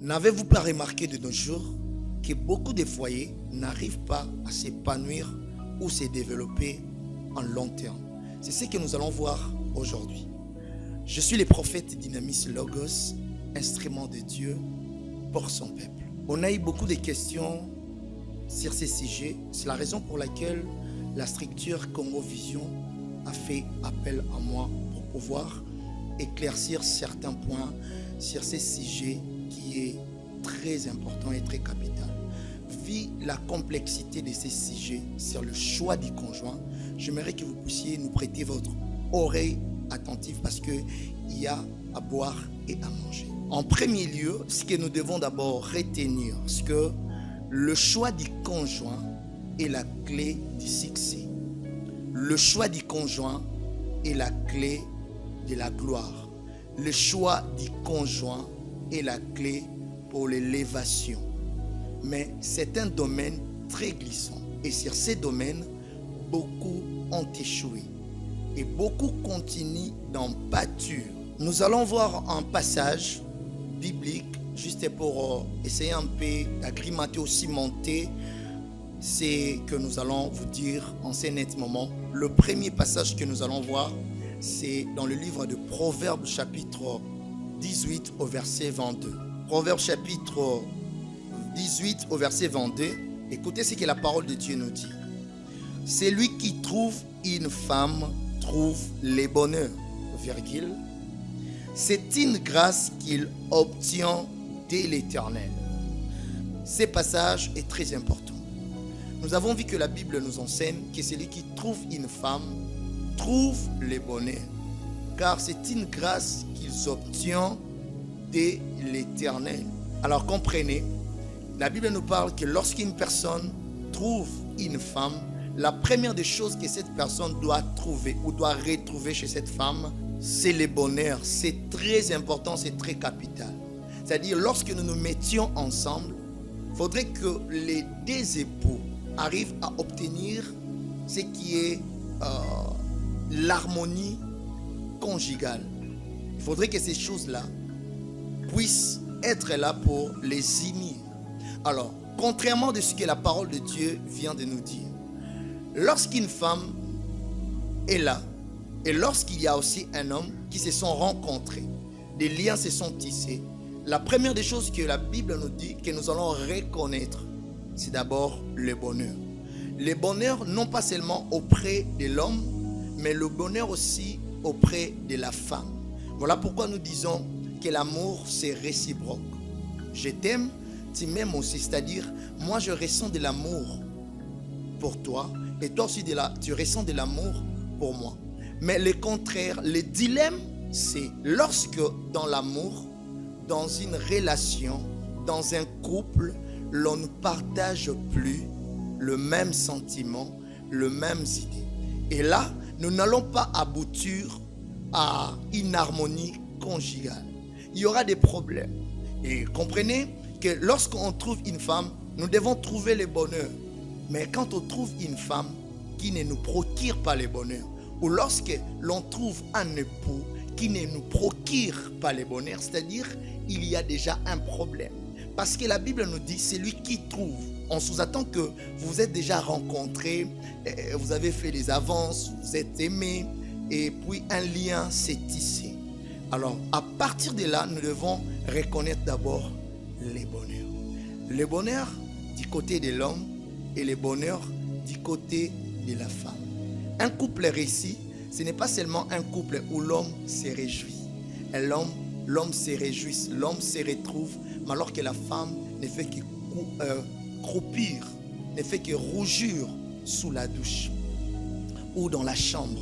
N'avez-vous pas remarqué de nos jours que beaucoup de foyers n'arrivent pas à s'épanouir ou se développer en long terme? C'est ce que nous allons voir aujourd'hui. Je suis le prophète Dynamis Logos, instrument de Dieu pour son peuple. On a eu beaucoup de questions sur ces sujets. C'est la raison pour laquelle la structure Congo Vision a fait appel à moi pour pouvoir éclaircir certains points sur ces sujets qui est très important et très capital. Vu la complexité de ces sujets sur le choix du conjoint, j'aimerais que vous puissiez nous prêter votre oreille attentive parce qu'il y a à boire et à manger. En premier lieu, ce que nous devons d'abord retenir, c'est que le choix du conjoint est la clé du succès. Le choix du conjoint est la clé de la gloire. Le choix du conjoint est la clé pour l'élévation. Mais c'est un domaine très glissant. Et sur ces domaines, beaucoup ont échoué. Et beaucoup continuent d'en pâtir. Nous allons voir un passage biblique, juste pour essayer un peu d'agrémenter ou cimenter ce que nous allons vous dire en ce net moment. Le premier passage que nous allons voir, c'est dans le livre de Proverbes chapitre 18 au verset 22. Proverbes chapitre 18 au verset 22. Écoutez ce que la parole de Dieu nous dit. Celui qui trouve une femme trouve le bonheur, virgule. C'est une grâce qu'il obtient de l'Éternel. Ce passage est très important. Nous avons vu que la Bible nous enseigne que celui qui trouve une femme trouve le bonheur, car c'est une grâce qu'ils obtiennent de l'Éternel. Alors comprenez, la Bible nous parle que lorsqu'une personne trouve une femme, la première des choses que cette personne doit trouver ou doit retrouver chez cette femme, c'est le bonheur. C'est très important, c'est très capital. C'est-à-dire, lorsque nous nous mettions ensemble, il faudrait que les deux époux arrivent à obtenir ce qui est l'harmonie conjugale. Il faudrait que ces choses-là puissent être là pour les unir. Alors, contrairement de ce que la parole de Dieu vient de nous dire, lorsqu'une femme est là, et lorsqu'il y a aussi un homme qui se sont rencontrés, des liens se sont tissés, la première des choses que la Bible nous dit, que nous allons reconnaître, c'est d'abord le bonheur. Le bonheur non pas seulement auprès de l'homme, mais le bonheur aussi auprès de la femme. Voilà pourquoi nous disons que l'amour c'est réciproque. Je t'aime, tu m'aimes aussi, c'est-à-dire moi je ressens de l'amour pour toi et toi aussi tu ressens de l'amour pour moi. Mais le contraire, le dilemme, c'est lorsque dans l'amour, dans une relation, dans un couple, l'on ne partage plus le même sentiment, le même idée. Et là, nous n'allons pas aboutir à une harmonie conjugale. Il y aura des problèmes. Et comprenez que lorsqu'on trouve une femme, nous devons trouver le bonheur. Mais quand on trouve une femme qui ne nous procure pas le bonheur, ou lorsque l'on trouve un époux qui ne nous procure pas le bonheur, c'est-à-dire il y a déjà un problème. Parce que la Bible nous dit, c'est lui qui trouve. On sous-attend que vous vous êtes déjà rencontrés, vous avez fait des avances, vous êtes aimés, et puis un lien s'est tissé. Alors, à partir de là, nous devons reconnaître d'abord les bonheurs. Le bonheur du côté de l'homme et le bonheur du côté de la femme. Un couple réussi, ce n'est pas seulement un couple où l'homme se réjouit. Et l'homme se réjouit, l'homme se retrouve, mais alors que la femme ne fait que croupir, ne fait que rougir sous la douche ou dans la chambre.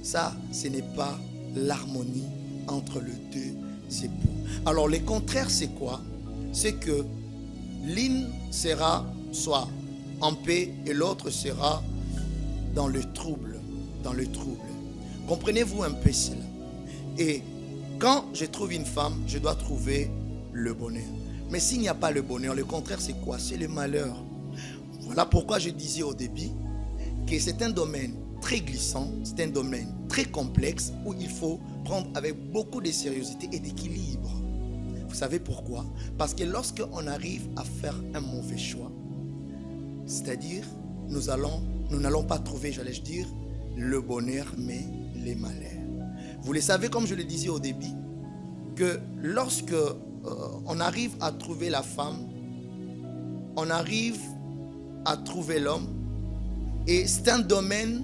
Ça, ce n'est pas l'harmonie entre les deux époux. Alors le contraire, c'est quoi? C'est que l'une sera soit en paix et l'autre sera dans le trouble, Comprenez-vous un peu cela? Et quand je trouve une femme, je dois trouver le bonheur. Mais s'il n'y a pas le bonheur, le contraire c'est quoi? C'est le malheur. Voilà pourquoi je disais au début que c'est un domaine très glissant, c'est un domaine très complexe où il faut prendre avec beaucoup de sérieuxité et d'équilibre. Vous savez pourquoi? Parce que lorsqu'on arrive à faire un mauvais choix, c'est-à-dire nous n'allons pas trouver, j'allais dire, le bonheur, mais les malheurs. Vous le savez, comme je le disais au début, que lorsque on arrive à trouver la femme, on arrive à trouver l'homme, et c'est un domaine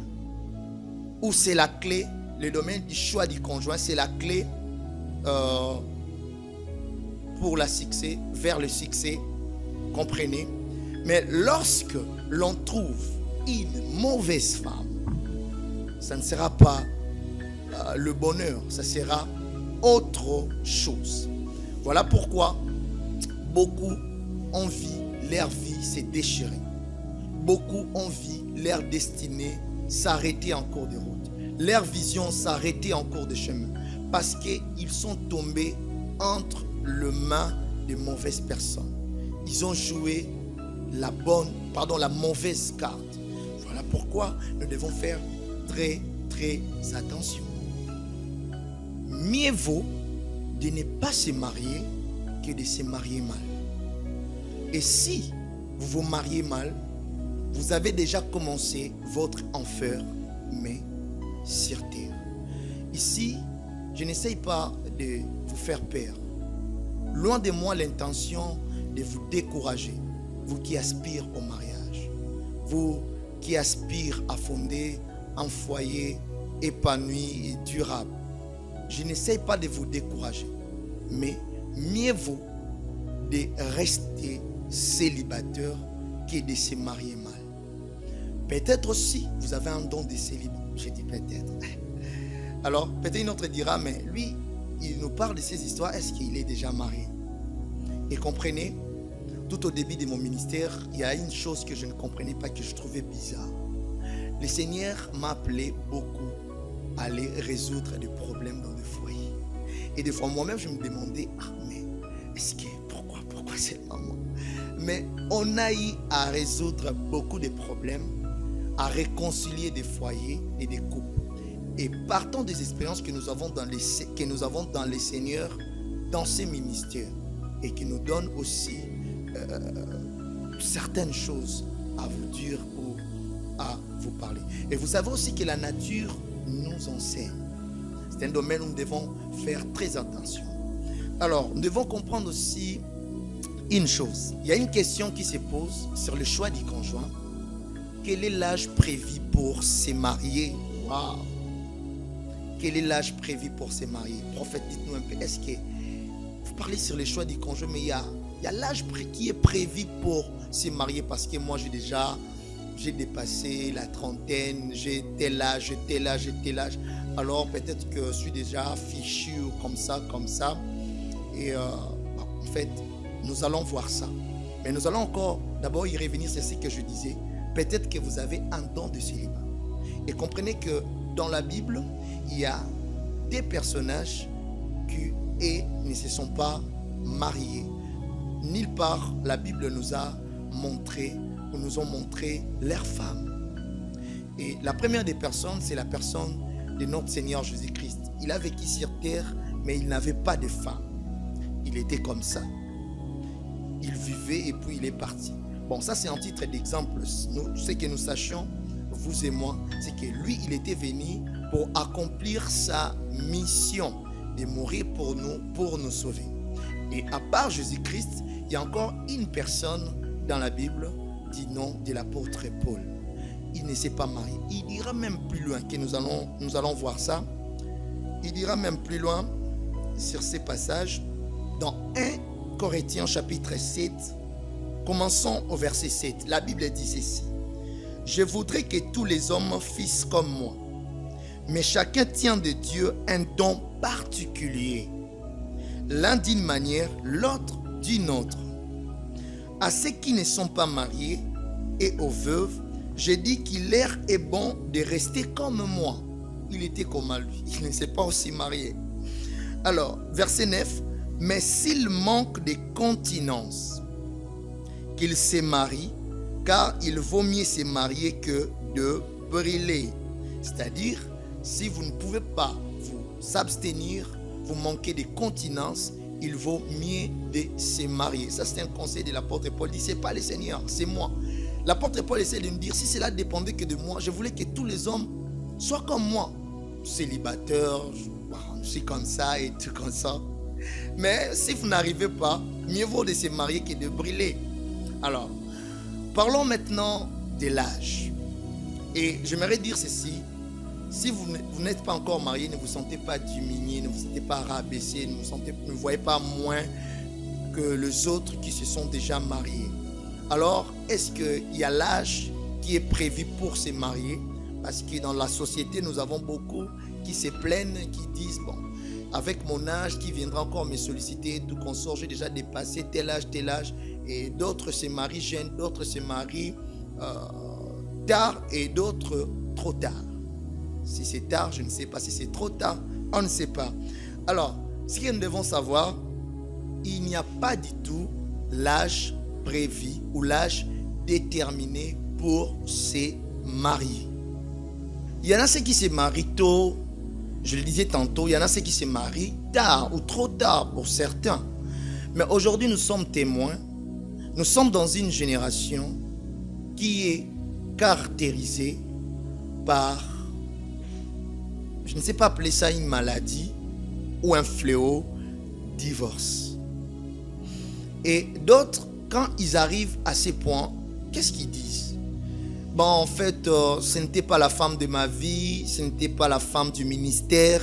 où c'est la clé, le domaine du choix du conjoint, c'est la clé pour le succès, vers le succès, comprenez. Mais lorsque l'on trouve une mauvaise femme, ça ne sera pas le bonheur, ça sera autre chose. Voilà pourquoi beaucoup ont vu leur vie se déchirer. Beaucoup ont vu leur destinée s'arrêter en cours de route. Leur vision s'arrêter en cours de chemin. Parce qu'ils sont tombés entre les mains de mauvaises personnes. Ils ont joué la mauvaise carte. Voilà pourquoi nous devons faire très attention. Mieux vaut de ne pas se marier que de se marier mal. Et si vous vous mariez mal, vous avez déjà commencé votre enfer, mais sur terre. Ici, je n'essaye pas de vous faire peur. Loin de moi l'intention de vous décourager, vous qui aspirez au mariage, vous qui aspirez à fonder un foyer épanoui et durable. Je n'essaye pas de vous décourager, mais mieux vaut de rester célibataire que de se marier mal. Peut-être aussi, vous avez un don de célibat. Je dis peut-être. Alors, peut-être une autre dira, mais lui, il nous parle de ces histoires. Est-ce qu'il est déjà marié? Et comprenez, tout au début de mon ministère, il y a une chose que je ne comprenais pas, que je trouvais bizarre. Le Seigneur m'a appelé beaucoup à aller résoudre des problèmes dans le foyer. Et des fois, moi-même, je me demandais, mais est-ce que, pourquoi seulement moi? Mais on a eu à résoudre beaucoup de problèmes, à réconcilier des foyers et des couples. Et partant des expériences que nous avons dans les Seigneurs, dans ces ministères, et qui nous donnent aussi certaines choses à vous dire ou à vous parler. Et vous savez aussi que la nature nous enseigne. C'est un domaine où nous devons faire très attention. Alors, nous devons comprendre aussi une chose. Il y a une question qui se pose sur le choix du conjoint. Quel est l'âge prévu pour se marier? Waouh! Quel est l'âge prévu pour se marier? Prophète, dites-nous un peu. Est-ce que vous parlez sur le choix du conjoint, mais il y a l'âge qui est prévu pour se marier? Parce que moi, j'ai dépassé la trentaine, j'ai tel âge. Alors peut-être que je suis déjà fichu comme ça. Et en fait, nous allons voir ça. Mais nous allons encore d'abord y revenir, c'est ce que je disais. Peut-être que vous avez un don de célibat. Et comprenez que dans la Bible, il y a des personnages qui ne se sont pas mariés. Nulle part, la Bible nous ont montré leurs femmes. Et la première des personnes, c'est la personne de notre Seigneur Jésus-Christ. Il a vécu sur terre, mais il n'avait pas de femme. Il était comme ça. Il vivait et puis il est parti. Bon, ça c'est un titre d'exemple. Ce que nous sachions, vous et moi, c'est que lui, il était venu pour accomplir sa mission de mourir pour nous sauver. Et à part Jésus-Christ, il y a encore une personne dans la Bible du nom de l'apôtre Paul. Il ne s'est pas marié. Il ira même plus loin, que nous allons voir ça. Il ira même plus loin sur ces passages dans 1 Corinthiens chapitre 7. Commençons au verset 7. La Bible dit ceci. Je voudrais que tous les hommes fissent comme moi, mais chacun tient de Dieu un don particulier. L'un d'une manière, l'autre d'une autre. À ceux qui ne sont pas mariés et aux veuves, je dis qu'il leur est bon de rester comme moi. Il était comme à lui. Il ne s'est pas aussi marié. Alors, verset 9. Mais s'il manque de continence, qu'il se marie, car il vaut mieux se marier que de brûler. C'est-à-dire, si vous ne pouvez pas vous abstenir, vous manquez de continence, il vaut mieux de se marier. Ça, c'est un conseil de l'apôtre Paul. Il dit, c'est pas le Seigneur, c'est moi. L'apôtre Paul essaie de me dire, si cela dépendait que de moi, je voulais que tous les hommes soient comme moi. Célibataire, je suis comme ça et tout comme ça. Mais si vous n'arrivez pas, mieux vaut de se marier que de brûler. Alors, parlons maintenant de l'âge. Et j'aimerais dire ceci. Si vous n'êtes pas encore marié, ne vous sentez pas diminué, ne vous sentez pas rabaissé, ne vous voyez pas moins que les autres qui se sont déjà mariés. Alors, est-ce qu'il y a l'âge qui est prévu pour se marier? Parce que dans la société, nous avons beaucoup qui se plaignent, qui disent, bon, avec mon âge, qui viendra encore me solliciter, tout consort, j'ai déjà dépassé tel âge, et d'autres se marient jeunes, d'autres se marient tard et d'autres trop tard. Si c'est tard, je ne sais pas. Si c'est trop tard, on ne sait pas. Alors, ce que nous devons savoir, il n'y a pas du tout l'âge prévu ou l'âge déterminé pour se marier. Il y en a ceux qui se marient tôt, je le disais tantôt, il y en a ceux qui se marient tard ou trop tard pour certains. Mais aujourd'hui, nous sommes témoins. Nous sommes dans une génération qui est caractérisée par, je ne sais pas appeler ça une maladie ou un fléau, divorce. Et d'autres, quand ils arrivent à ces points, qu'est-ce qu'ils disent? Bon, en fait, ce n'était pas la femme de ma vie, ce n'était pas la femme du ministère.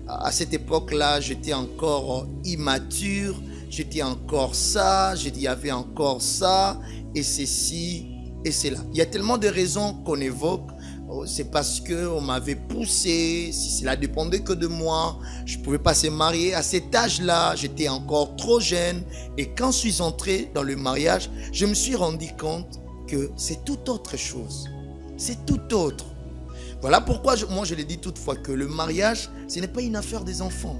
À cette époque-là, j'étais encore immature, j'étais encore ça, il y avait encore ça, et ceci, et cela. Il y a tellement de raisons qu'on évoque. C'est parce qu'on m'avait poussé, si cela dépendait que de moi, je ne pouvais pas se marier. À cet âge-là, j'étais encore trop jeune. Et quand je suis entré dans le mariage, je me suis rendu compte que c'est tout autre chose. C'est tout autre. Voilà pourquoi moi je le dis toutefois que le mariage, ce n'est pas une affaire des enfants.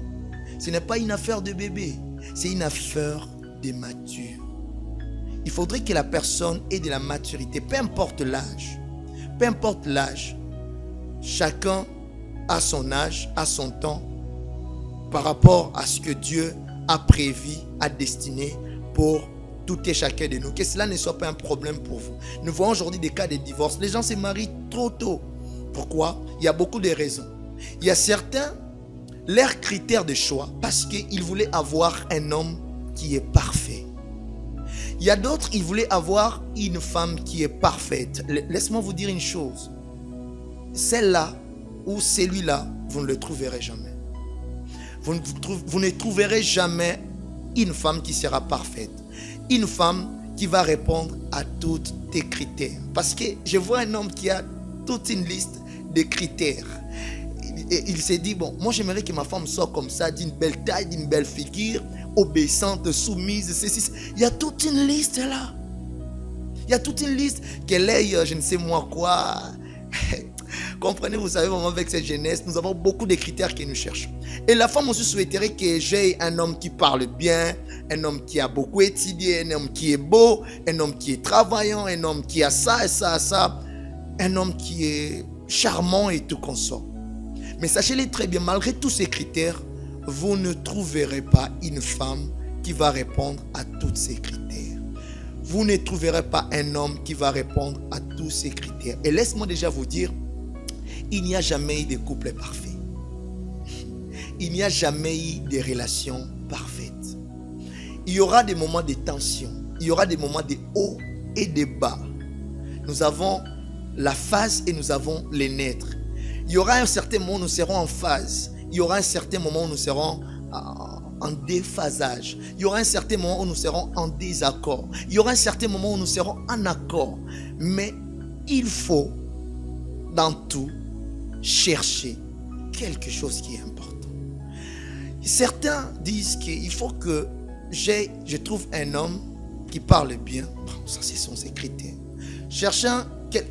Ce n'est pas une affaire de bébé. C'est une affaire des matures. Il faudrait que la personne ait de la maturité, peu importe l'âge. Peu importe l'âge, chacun a son âge, a son temps par rapport à ce que Dieu a prévu, a destiné pour tout et chacun de nous. Que cela ne soit pas un problème pour vous. Nous voyons aujourd'hui des cas de divorce. Les gens se marient trop tôt. Pourquoi? Il y a beaucoup de raisons. Il y a certains, leurs critères de choix, parce qu'ils voulaient avoir un homme qui est parfait. Il y a d'autres, ils voulaient avoir une femme qui est parfaite. Laisse-moi vous dire une chose. Celle-là ou celui-là, vous ne le trouverez jamais. Vous ne trouverez jamais une femme qui sera parfaite. Une femme qui va répondre à tous tes critères. Parce que je vois un homme qui a toute une liste de critères. Et il s'est dit, bon, moi j'aimerais que ma femme soit comme ça, d'une belle taille, d'une belle figure, obéissante, soumise, ceci. Il y a toute une liste là. Il y a toute une liste qu'elle ait, je ne sais moi quoi. Comprenez, vous savez, vraiment avec cette jeunesse, nous avons beaucoup de critères que nous cherchons. Et la femme aussi souhaiterait que j'ai un homme qui parle bien, un homme qui a beaucoup étudié, un homme qui est beau, un homme qui est travaillant, un homme qui a ça et ça et ça, un homme qui est charmant et tout consort. Mais sachez-le très bien, malgré tous ces critères, vous ne trouverez pas une femme qui va répondre à tous ces critères. Vous ne trouverez pas un homme qui va répondre à tous ces critères. Et laisse-moi déjà vous dire, il n'y a jamais eu de couple parfait. Il n'y a jamais eu de relations parfaites. Il y aura des moments de tension. Il y aura des moments de haut et de bas. Nous avons la phase et nous avons les naîtres. Il y aura un certain moment où nous serons en phase. Il y aura un certain moment où nous serons en déphasage. Il y aura un certain moment où nous serons en désaccord. Il y aura un certain moment où nous serons en accord. Mais il faut, dans tout, chercher quelque chose qui est important. Certains disent qu'il faut que je trouve un homme qui parle bien. Bon, ça, ce sont ses critères. Cherchant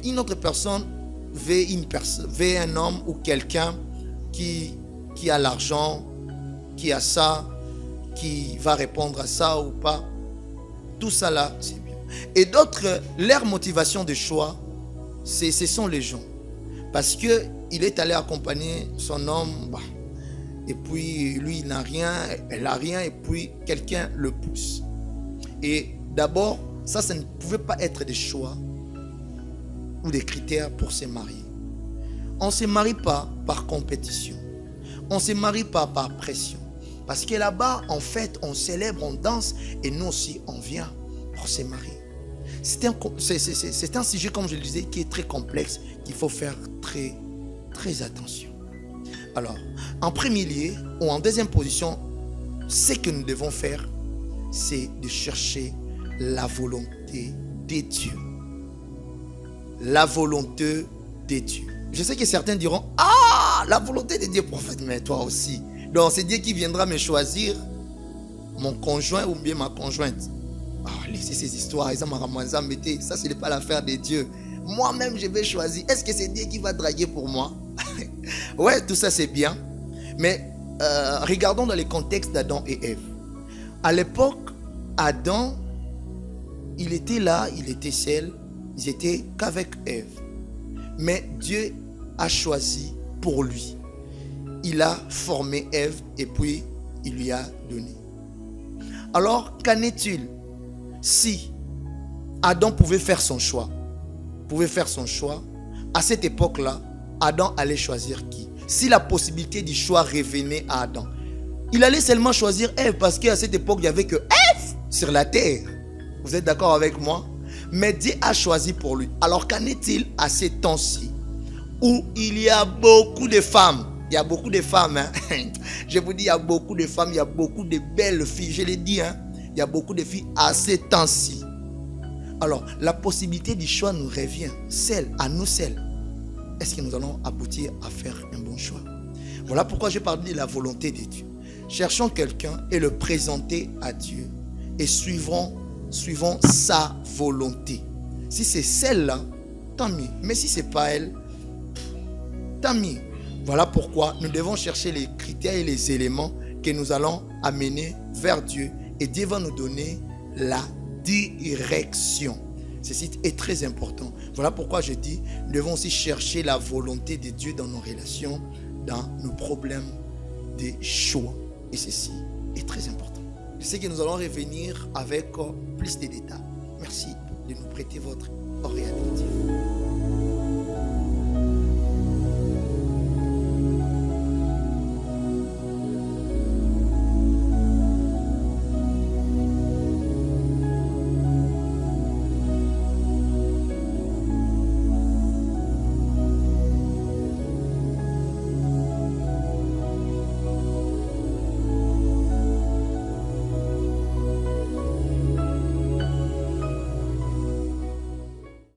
une autre personne, veut un homme ou quelqu'un qui a l'argent, qui a ça, qui va répondre à ça ou pas. Tout ça là, c'est bien. Et d'autres, leur motivation de choix, ce sont les gens. Parce qu'il est allé accompagner son homme. et puis lui il n'a rien, elle n'a rien, et puis quelqu'un le pousse. Et d'abord, ça ne pouvait pas être des choix ou des critères pour se marier. On ne se marie pas par compétition. On ne se marie pas par pression. Parce que là-bas, en fait, on célèbre, on danse, et nous aussi, on vient pour se marier. C'est un sujet, comme je le disais, qui est très complexe, qu'il faut faire très, très attention. Alors, en premier lieu, ou en deuxième position, ce que nous devons faire, c'est de chercher la volonté de Dieu. La volonté de Dieu. Je sais que certains diront, ah, la volonté de Dieu, prophète, mais toi aussi. Donc c'est Dieu qui viendra me choisir mon conjoint ou bien ma conjointe. Ah, laissez ces histoires, ça ce n'est pas l'affaire de Dieu. Moi-même je vais choisir. Est-ce que c'est Dieu qui va draguer pour moi? Ouais, tout ça c'est bien. Mais regardons dans les contextes d'Adam et Ève. À l'époque, Adam, il était là, il était seul, ils étaient qu'avec Ève. Mais Dieu a choisi pour lui. Il a formé Ève et puis il lui a donné. Alors, qu'en est-il si Adam pouvait faire son choix? À cette époque-là, Adam allait choisir qui? Si la possibilité du choix revenait à Adam, il allait seulement choisir Ève parce qu'à cette époque, il n'y avait que Ève sur la terre. Vous êtes d'accord avec moi? Mais Dieu a choisi pour lui. Alors qu'en est-il à ces temps-ci où il y a beaucoup de femmes? Il y a beaucoup de femmes. Hein? Je vous dis, il y a beaucoup de femmes, il y a beaucoup de belles filles. Je l'ai dit, hein? Il y a beaucoup de filles à ces temps-ci. Alors, la possibilité du choix nous revient, à nous seuls. Est-ce que nous allons aboutir à faire un bon choix? Voilà pourquoi je parle de la volonté de Dieu. Cherchons quelqu'un et le présenter à Dieu et suivons sa volonté. Si c'est celle-là, tant mieux. Mais si ce n'est pas elle, tant mieux. Voilà pourquoi nous devons chercher les critères et les éléments que nous allons amener vers Dieu. Et Dieu va nous donner la direction. Ceci est très important. Voilà pourquoi je dis, nous devons aussi chercher la volonté de Dieu dans nos relations, dans nos problèmes de choix. Et ceci est très important. Je sais que nous allons revenir avec plus de détails. Merci de nous prêter votre oreille attentive.